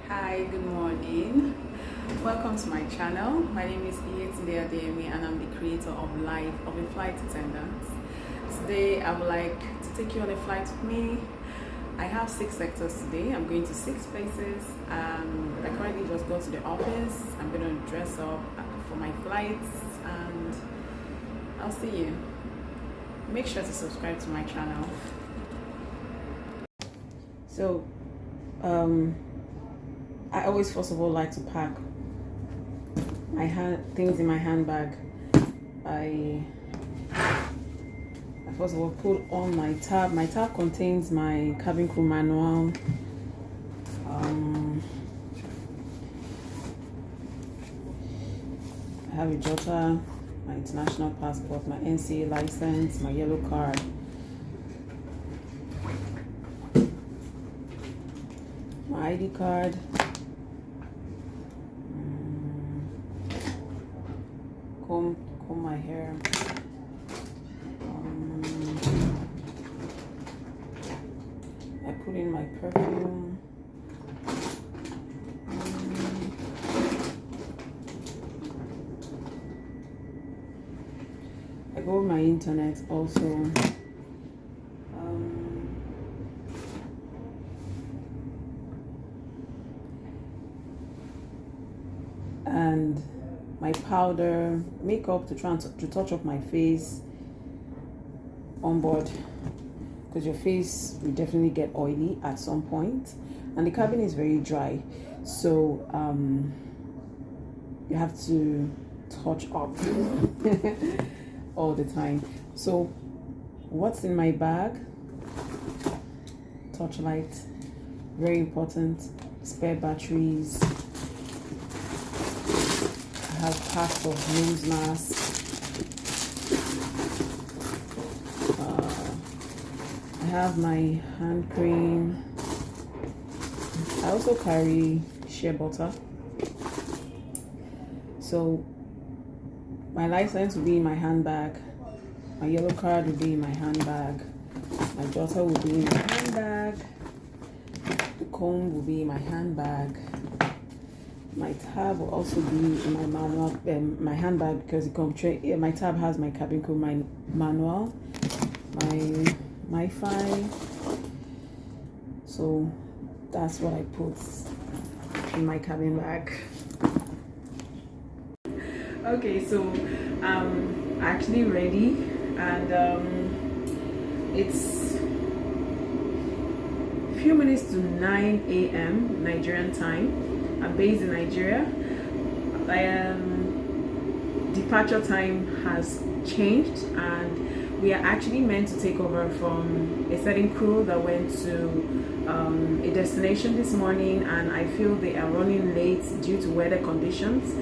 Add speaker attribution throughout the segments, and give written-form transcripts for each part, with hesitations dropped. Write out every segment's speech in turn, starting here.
Speaker 1: Hi, good morning. Welcome to my channel. My name is Ademi and I'm the creator of Life of a Flight Attendant. Today I would like to take you on a flight with me. I have 6 sectors today. I'm going to 6 places. I currently just got to the office. I'm going to dress up for my flights and I'll see you. Make sure to subscribe to my channel. So, I always first of all like to pack my things in my handbag. I first of all put on my tab. My tab contains my cabin crew manual, I have a jotter, my international passport, my NCA license, my yellow card, my ID card, comb my hair, I put in my perfume, I go over my internet also, and my powder, makeup to touch up my face on board, because your face will definitely get oily at some point, and the cabin is very dry, so you have to touch up all the time. So what's in my bag? Torchlight, very important, spare batteries, I have packs of nose masks, I have my hand cream, I also carry shea butter. So my license will be in my handbag, my yellow card will be in my handbag, my jotter will be in my handbag, the comb will be in my handbag, my tab will also be in my manual, my handbag, because my tab has my cabin crew, my manual, my file. So that's what I put in my cabin bag. Okay, so I'm actually ready, and it's a few minutes to 9 a.m. Nigerian time. I'm based in Nigeria. Departure time has changed, and we are actually meant to take over from a certain crew that went to a destination this morning, and I feel they are running late due to weather conditions.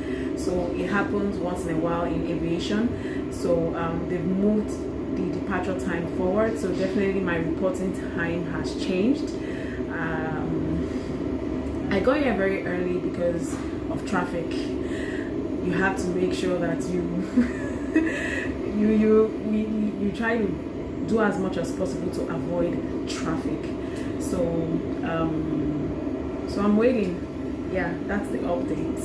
Speaker 1: So it happens once in a while in aviation. So they've moved the departure time forward. So definitely my reporting time has changed. I got here very early because of traffic. You have to make sure that you try to do as much as possible to avoid traffic. So so I'm waiting. Yeah, that's the update.